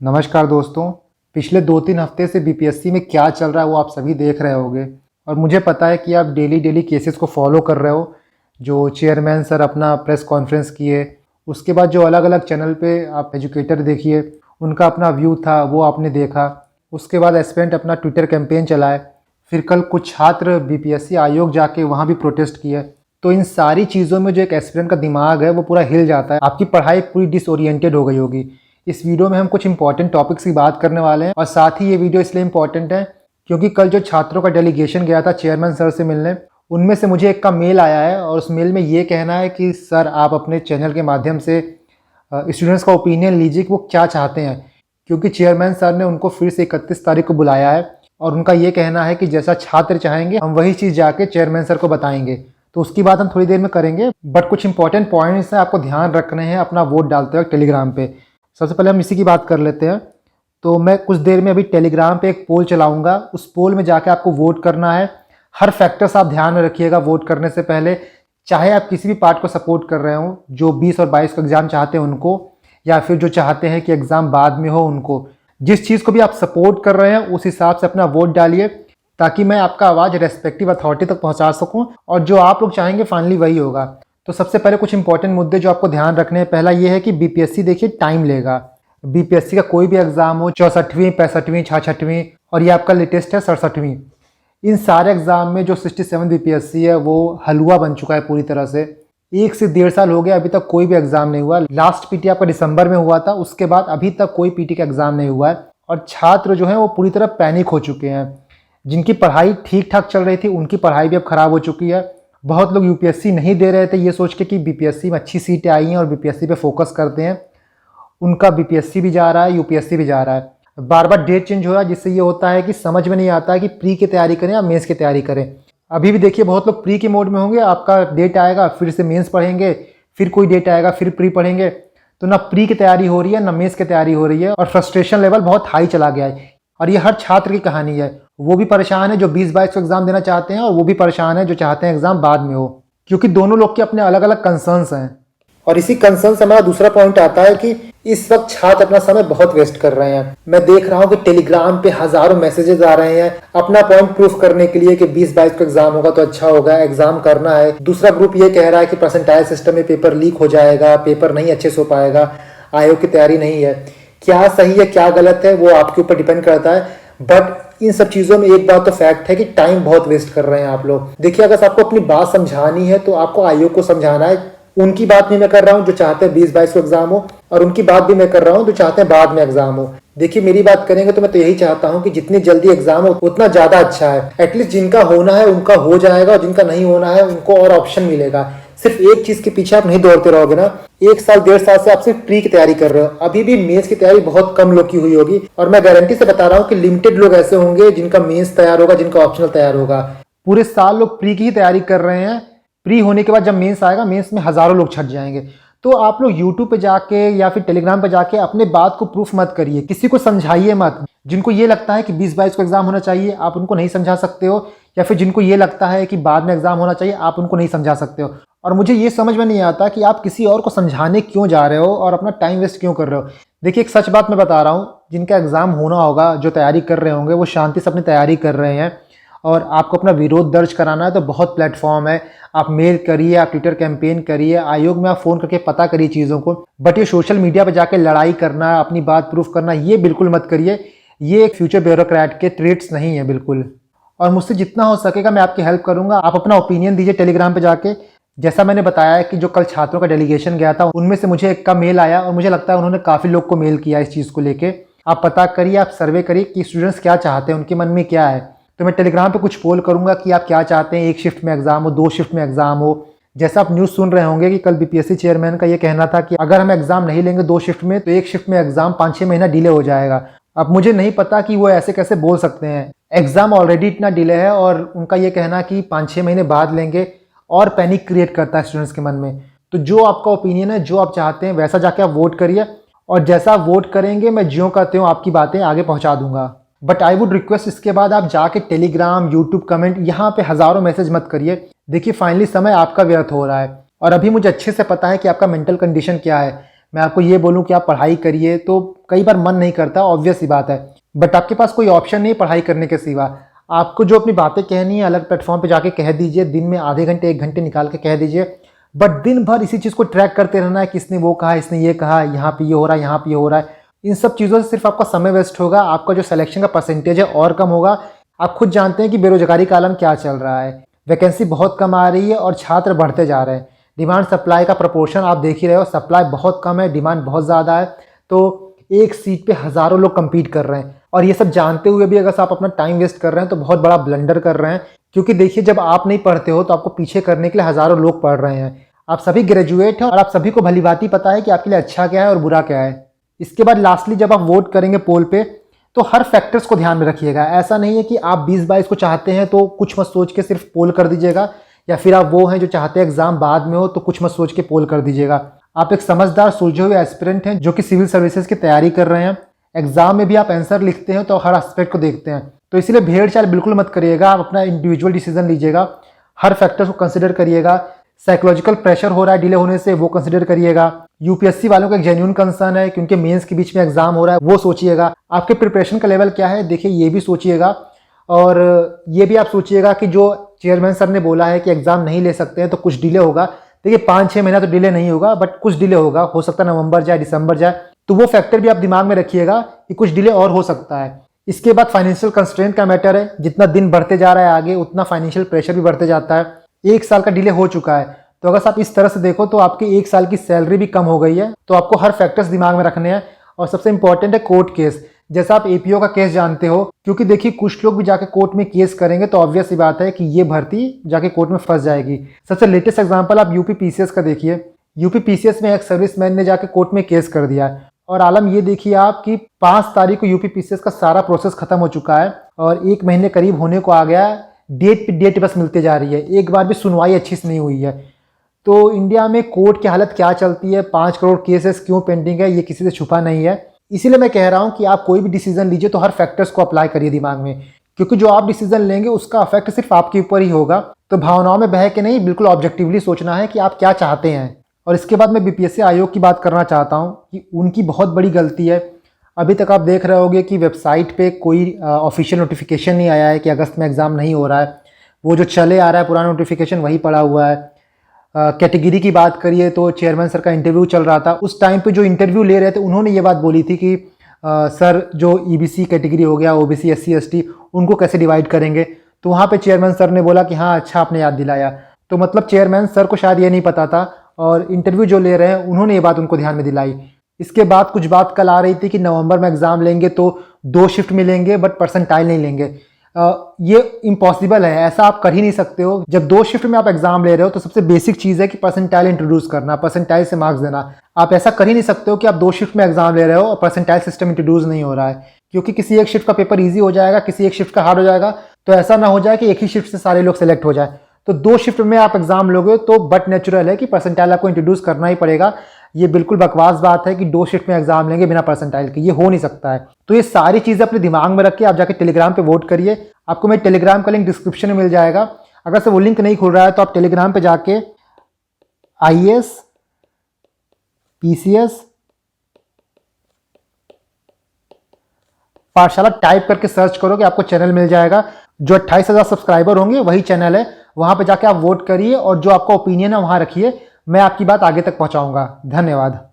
नमस्कार दोस्तों। पिछले 2-3 हफ्ते से बीपीएससी में क्या चल रहा है वो आप सभी देख रहे होंगे और मुझे पता है कि आप डेली डेली केसेस को फॉलो कर रहे हो। जो चेयरमैन सर अपना प्रेस कॉन्फ्रेंस किए, उसके बाद जो अलग अलग चैनल पे आप एजुकेटर देखिए उनका अपना व्यू था वो आपने देखा। उसके बाद एस्पिरेंट अपना ट्विटर कैंपेन चलाए, फिर कल कुछ छात्र बीपीएससी आयोग जाके वहाँ भी प्रोटेस्ट किए। तो इन सारी चीज़ों में जो एक एस्पिरेंट का दिमाग है वो पूरा हिल जाता है, आपकी पढ़ाई पूरी डिसओरिएंटेड हो गई होगी। इस वीडियो में हम कुछ इंपॉर्टेंट टॉपिक्स की बात करने वाले हैं और साथ ही ये वीडियो इसलिए इंपॉर्टेंट है क्योंकि कल जो छात्रों का डेलीगेशन गया था चेयरमैन सर से मिलने, उनमें से मुझे एक का मेल आया है और उस मेल में ये कहना है कि सर आप अपने चैनल के माध्यम से स्टूडेंट्स का ओपिनियन लीजिए कि वो क्या चाहते हैं, क्योंकि चेयरमैन सर ने उनको फिर से 31 तारीख को बुलाया है और उनका ये कहना है कि जैसा छात्र चाहेंगे हम वही चीज़ जाके चेयरमैन सर को बताएंगे। तो उसकी बात हम थोड़ी देर में करेंगे, बट कुछ इंपॉर्टेंट पॉइंट्स हैं आपको ध्यान रखने हैं अपना वोट डालते वक्त टेलीग्राम पे। सबसे पहले हम इसी की बात कर लेते हैं। तो मैं कुछ देर में अभी टेलीग्राम पे एक पोल चलाऊंगा, उस पोल में जाके आपको वोट करना है। हर फैक्टर्स आप ध्यान में रखिएगा वोट करने से पहले, चाहे आप किसी भी पार्ट को सपोर्ट कर रहे हो, जो 20 और 22 को एग्ज़ाम चाहते हैं उनको, या फिर जो चाहते हैं कि एग्ज़ाम बाद में हो उनको। जिस चीज़ को भी आप सपोर्ट कर रहे हैं उस हिसाब से अपना वोट डालिए ताकि मैं आपका आवाज़ रेस्पेक्टिव अथॉरिटी तक पहुंचा सकूं और जो आप लोग चाहेंगे फाइनली वही होगा। तो सबसे पहले कुछ इंपॉर्टेंट मुद्दे जो आपको ध्यान रखने हैं। पहला ये है कि बीपीएससी देखिए टाइम लेगा। बीपीएससी का कोई भी एग्जाम हो, 64वीं, 65वीं, 66वीं और ये आपका लेटेस्ट है 67वीं, इन सारे एग्जाम में जो 67 बीपीएससी है वो हलवा बन चुका है पूरी तरह से। 1 से 1.5 साल हो गया, अभी तक कोई भी एग्जाम नहीं हुआ। लास्ट पीटी आपका दिसंबर में हुआ था, उसके बाद अभी तक कोई पीटी का एग्जाम नहीं हुआ है और छात्र जो है वो पूरी तरह पैनिक हो चुके हैं। जिनकी पढ़ाई ठीक ठाक चल रही थी उनकी पढ़ाई भी अब खराब हो चुकी है। बहुत लोग यूपीएससी नहीं दे रहे थे ये सोच के कि बीपीएससी में अच्छी सीटें आई हैं और बीपीएससी पे फोकस करते हैं, उनका बीपीएससी भी जा रहा है, यूपीएससी भी जा रहा है। बार बार डेट चेंज हो रहा है जिससे ये होता है कि समझ में नहीं आता है कि प्री की तैयारी करें या मेंस की तैयारी करें। अभी भी देखिए बहुत लोग प्री के मोड में होंगे, आपका डेट आएगा फिर से मेंस पढ़ेंगे, फिर कोई डेट आएगा फिर प्री पढ़ेंगे। तो ना प्री की तैयारी हो रही है ना मेंस की तैयारी हो रही है और फ्रस्ट्रेशन लेवल बहुत हाई चला गया है। और ये हर छात्र की कहानी है। वो भी परेशान है जो 20-22 को एग्जाम देना चाहते हैं और वो भी परेशान है जो चाहते हैं एग्जाम बाद में हो, क्योंकि दोनों लोग के अपने अलग अलग कंसर्न्स हैं। और इसी कंसर्न से हमारा दूसरा पॉइंट आता है कि इस वक्त छात्र अपना समय बहुत वेस्ट कर रहे हैं। मैं देख रहा हूं कि टेलीग्राम पे हजारों मैसेजेस आ रहे हैं अपना पॉइंट प्रूफ करने के लिए कि 20-22 को एग्जाम होगा तो अच्छा होगा, एग्जाम करना है। दूसरा ग्रुप ये कह रहा है कि परसेंटाइल सिस्टम में पेपर लीक हो जाएगा, पेपर नहीं अच्छे से हो पाएगा, आयोग की तैयारी नहीं है। क्या सही है क्या गलत है वो आपके ऊपर डिपेंड करता है, बट इन सब चीजों में एक बात तो फैक्ट है कि टाइम बहुत वेस्ट कर रहे हैं आप लोग। देखिए अगर आपको अपनी बात समझानी है तो आपको आयोग को समझाना है। उनकी बात भी मैं कर रहा हूं जो चाहते हैं 20-22 को एग्जाम हो, और उनकी बात भी मैं कर रहा हूं जो चाहते हैं बाद में एग्जाम हो। देखिए मेरी बात करेंगे तो मैं तो यही चाहता हूं कि जितनी जल्दी एग्जाम हो उतना ज्यादा अच्छा है। एटलीस्ट जिनका होना है उनका हो जाएगा और जिनका नहीं होना है उनको और ऑप्शन मिलेगा। सिर्फ एक चीज के पीछे आप नहीं दौड़ते रहोगे ना। 1 साल 1.5 साल से आप सिर्फ प्री की तैयारी कर रहे हो, अभी भी मेंस की तैयारी बहुत कम लोग की हुई होगी और मैं गारंटी से बता रहा हूँ कि लिमिटेड लोग ऐसे होंगे जिनका मेंस तैयार होगा, जिनका ऑप्शनल तैयार होगा। पूरे साल लोग प्री की ही तैयारी कर रहे हैं। प्री होने के बाद जब मेंस आएगा, मेंस में हजारों लोग छट जाएंगे। तो आप लोग यूट्यूब पे जाके या फिर टेलीग्राम पे जाके अपने बात को प्रूफ मत करिए, किसी को समझाइए मत। जिनको ये लगता है कि 20-22 को एग्जाम होना चाहिए आप उनको नहीं समझा सकते हो, या फिर जिनको ये लगता है कि बाद में एग्जाम होना चाहिए आप उनको नहीं समझा सकते हो। और मुझे ये समझ में नहीं आता कि आप किसी और को समझाने क्यों जा रहे हो और अपना टाइम वेस्ट क्यों कर रहे हो। देखिए एक सच बात मैं बता रहा हूँ, जिनका एग्जाम होना होगा, जो तैयारी कर रहे होंगे वो शांति से अपनी तैयारी कर रहे हैं और आपको अपना विरोध दर्ज कराना है तो बहुत प्लेटफॉर्म है। आप मेल करिए, आप ट्विटर कैंपेन करिए, आयोग में आप फोन करके पता करिए चीज़ों को, बट ये सोशल मीडिया पर जाकर लड़ाई करना, अपनी बात प्रूफ करना, ये बिल्कुल मत करिए। ये एक फ्यूचर ब्यूरोक्रेट के ट्रेड्स नहीं है बिल्कुल। और मुझसे जितना हो सकेगा मैं आपकी हेल्प करूंगा। आप अपना ओपिनियन दीजिए टेलीग्राम पे जाके। जैसा मैंने बताया कि जो कल छात्रों का डेलीगेशन गया था उनमें से मुझे एक का मेल आया और मुझे लगता है उन्होंने काफ़ी लोग को मेल किया इस चीज़ को लेके। आप पता करिए, आप सर्वे करिए कि स्टूडेंट्स क्या चाहते हैं, उनके मन में क्या है। तो मैं टेलीग्राम पे कुछ पोल करूंगा कि आप क्या चाहते हैं, 1 शिफ्ट में एग्जाम हो, 2 शिफ्ट में एग्जाम हो। जैसा आप न्यूज़ सुन रहे होंगे कि कल बीपीएससी चेयरमैन का ये कहना था कि अगर हम एग्जाम नहीं लेंगे 2 शिफ्ट में तो 1 शिफ्ट में एग्जाम 5-6 महीना डिले हो जाएगा। अब मुझे नहीं पता कि वो ऐसे कैसे बोल सकते हैं, एग्जाम ऑलरेडी इतना डिले है और उनका ये कहना कि 5-6 महीने बाद लेंगे और पैनिक क्रिएट करता है स्टूडेंट्स के मन में। तो जो आपका ओपिनियन है, जो आप चाहते हैं वैसा जाके आप वोट करिए और जैसा आप वोट करेंगे मैं ज्यों करते हूँ आपकी बातें आगे पहुँचा दूंगा। बट आई वुड रिक्वेस्ट इसके बाद आप जाके टेलीग्राम, यूट्यूब कमेंट, यहाँ पे हजारों मैसेज मत करिए। देखिए फाइनली समय आपका व्यर्थ हो रहा है और अभी मुझे अच्छे से पता है कि आपका मेंटल कंडीशन क्या है। मैं आपको ये बोलूँ कि आप पढ़ाई करिए तो कई बार मन नहीं करता, ऑब्वियस सी बात है, बट आपके पास कोई ऑप्शन नहीं पढ़ाई करने के सिवा। आपको जो अपनी बातें कहनी है अलग प्लेटफॉर्म पे जाके कह दीजिए, दिन में आधे घंटे 1 घंटे निकाल के कह दीजिए, बट दिन भर इसी चीज़ को ट्रैक करते रहना है, किसने वो कहा, इसने ये कहा, यहाँ पे ये हो रहा है, यहाँ पे ये हो रहा है, इन सब चीज़ों से सिर्फ आपका समय वेस्ट होगा, आपका जो सिलेक्शन का परसेंटेज है और कम होगा। आप खुद जानते हैं कि बेरोजगारी का आलम क्या चल रहा है, वैकेंसी बहुत कम आ रही है और छात्र बढ़ते जा रहे हैं। डिमांड सप्लाई का प्रोपोर्शन आप देख ही रहे हो, सप्लाई बहुत कम है, डिमांड बहुत ज़्यादा है, तो एक सीट पे हज़ारों लोग कम्पीट कर रहे हैं। और ये सब जानते हुए भी अगर आप अपना टाइम वेस्ट कर रहे हैं तो बहुत बड़ा ब्लंडर कर रहे हैं, क्योंकि देखिए जब आप नहीं पढ़ते हो तो आपको पीछे करने के लिए हज़ारों लोग पढ़ रहे हैं। आप सभी ग्रेजुएट हैं और आप सभी को भली भांति पता है कि आपके लिए अच्छा क्या है और बुरा क्या है। इसके बाद लास्टली जब आप वोट करेंगे पोल पे तो हर फैक्टर्स को ध्यान में रखिएगा। ऐसा नहीं है कि आप 20-22 को चाहते हैं तो कुछ मत सोच के सिर्फ पोल कर दीजिएगा, या फिर आप वो हैं जो चाहते हैं एग्जाम बाद में हो तो कुछ मत सोच के पोल कर दीजिएगा। आप एक समझदार सुलझे हुए एस्पिरेंट हैं जो कि सिविल सर्विसेज की तैयारी कर रहे हैं। एग्जाम में भी आप आंसर लिखते हैं तो हर एस्पेक्ट को देखते हैं, तो इसलिए भेड़ चाल बिल्कुल मत करिएगा। आप अपना इंडिविजुअल डिसीजन लीजिएगा, हर फैक्टर्स को कंसिडर करिएगा। साइकोलॉजिकल प्रेशर हो रहा है डिले होने से, वो कंसिडर करिएगा। यूपीएससी वालों का एक जेन्युइन कंसर्न है क्योंकि मेंस के बीच में एग्जाम हो रहा है, वो सोचिएगा। आपके प्रिपरेशन का लेवल क्या है देखिए, ये भी सोचिएगा। और ये भी आप सोचिएगा कि जो चेयरमैन सर ने बोला है कि एग्जाम नहीं ले सकते हैं तो कुछ डिले होगा। देखिए 5-6 महीना तो डिले नहीं होगा, बट कुछ डिले होगा, हो सकता है नवंबर जाए, दिसंबर जाए, तो वो फैक्टर भी आप दिमाग में रखिएगा कि कुछ डिले और हो सकता है। इसके बाद फाइनेंशियल कंस्ट्रेंट का मैटर है, जितना दिन बढ़ते जा रहा है आगे उतना फाइनेंशियल प्रेशर भी बढ़ते जाता है। 1 साल का डिले हो चुका है, तो अगर आप इस तरह से देखो तो आपकी 1 साल की सैलरी भी कम हो गई है, तो आपको हर फैक्टर्स दिमाग में रखने हैं। और सबसे इंपॉर्टेंट है कोर्ट केस। जैसा आप एपीओ का केस जानते हो, क्योंकि देखिए कुछ लोग भी जाके कोर्ट में केस करेंगे तो ऑब्वियस सी बात है कि ये भर्ती जाके कोर्ट में फंस जाएगी। सबसे लेटेस्ट एग्जांपल आप यूपी पीसीएस का देखिए। यूपी पीसीएस में एक सर्विसमैन ने जाके कोर्ट में केस कर दिया, और आलम ये देखिए आप कि 5 तारीख को यूपी पीसीएस का सारा प्रोसेस खत्म हो चुका है और 1 महीने करीब होने को आ गया है। डेट पे डेट बस मिलते जा रही है, एक बार भी सुनवाई अच्छी से नहीं हुई है। तो इंडिया में कोर्ट की हालत क्या चलती है, 5 करोड़ केसेस क्यों पेंडिंग है, ये किसी से छुपा नहीं है। इसीलिए मैं कह रहा हूं कि आप कोई भी डिसीजन लीजिए तो हर फैक्टर्स को अप्लाई करिए दिमाग में, क्योंकि जो आप डिसीजन लेंगे उसका इफेक्ट सिर्फ आपके ऊपर ही होगा। तो भावनाओं में बह के नहीं, बिल्कुल ऑब्जेक्टिवली सोचना है कि आप क्या चाहते हैं। और इसके बाद मैं बीपीएससी आयोग की बात करना चाहता हूँ कि उनकी बहुत बड़ी गलती है। अभी तक आप देख रहे होंगे कि वेबसाइट पे कोई ऑफिशियल नोटिफिकेशन नहीं आया है कि अगस्त में एग्ज़ाम नहीं हो रहा है। वो जो चले आ रहा है पुराना नोटिफिकेशन वही पड़ा हुआ है। कैटेगरी की बात करिए तो चेयरमैन सर का इंटरव्यू चल रहा था, उस टाइम पे जो इंटरव्यू ले रहे थे उन्होंने ये बात बोली थी कि सर जो ईबीसी कैटेगरी हो गया, ओबीसी एससी एसटी, उनको कैसे डिवाइड करेंगे। तो वहाँ पे चेयरमैन सर ने बोला कि हाँ अच्छा आपने याद दिलाया। तो मतलब चेयरमैन सर को शायद ये नहीं पता था, और इंटरव्यू जो ले रहे हैं उन्होंने ये बात उनको ध्यान में दिलाई। इसके बाद कुछ बात कल आ रही थी कि नवंबर में एग्जाम लेंगे तो 2 शिफ्ट मिलेंगे बट परसेंटाइल नहीं लेंगे। ये इम्पॉसिबल है, ऐसा आप कर ही नहीं सकते हो। जब 2 शिफ्ट में आप एग्जाम ले रहे हो तो सबसे बेसिक चीज़ है कि परसेंटाइल इंट्रोड्यूस करना, परसेंटाइल से मार्क्स देना। आप ऐसा कर ही नहीं सकते हो कि आप 2 शिफ्ट में एग्जाम ले रहे हो और परसेंटाइल सिस्टम इंट्रोड्यूस नहीं हो रहा है, क्योंकि किसी एक शिफ्ट का पेपर ईजी हो जाएगा, किसी एक शिफ्ट का हार्ड हो जाएगा। तो ऐसा ना हो जाए कि एक ही शिफ्ट से सारे लोग सेलेक्ट हो जाए। तो 2 शिफ्ट में आप एग्जाम लोगे तो बट नेचुरल है कि परसेंटाइल आपको इंट्रोड्यूस करना ही पड़ेगा। ये बिल्कुल बकवास बात है कि 2 शिफ्ट में एग्जाम लेंगे बिना परसेंटाइल के, ये हो नहीं सकता है। तो ये सारी चीज़ें अपने दिमाग में रख के आप जाके टेलीग्राम पे वोट करिए। आपको मेरे टेलीग्राम का लिंक डिस्क्रिप्शन में मिल जाएगा। अगर से वो लिंक नहीं खुल रहा है तो आप टेलीग्राम पे जाके IAS PCS पाठशाला टाइप करके सर्च करोगे, आपको चैनल मिल जाएगा। जो 28,000 सब्सक्राइबर होंगे वही चैनल है, वहां पे जाके आप वोट करिए और जो आपका ओपिनियन है वहां रखिए। मैं आपकी बात आगे तक पहुंचाऊंगा। धन्यवाद।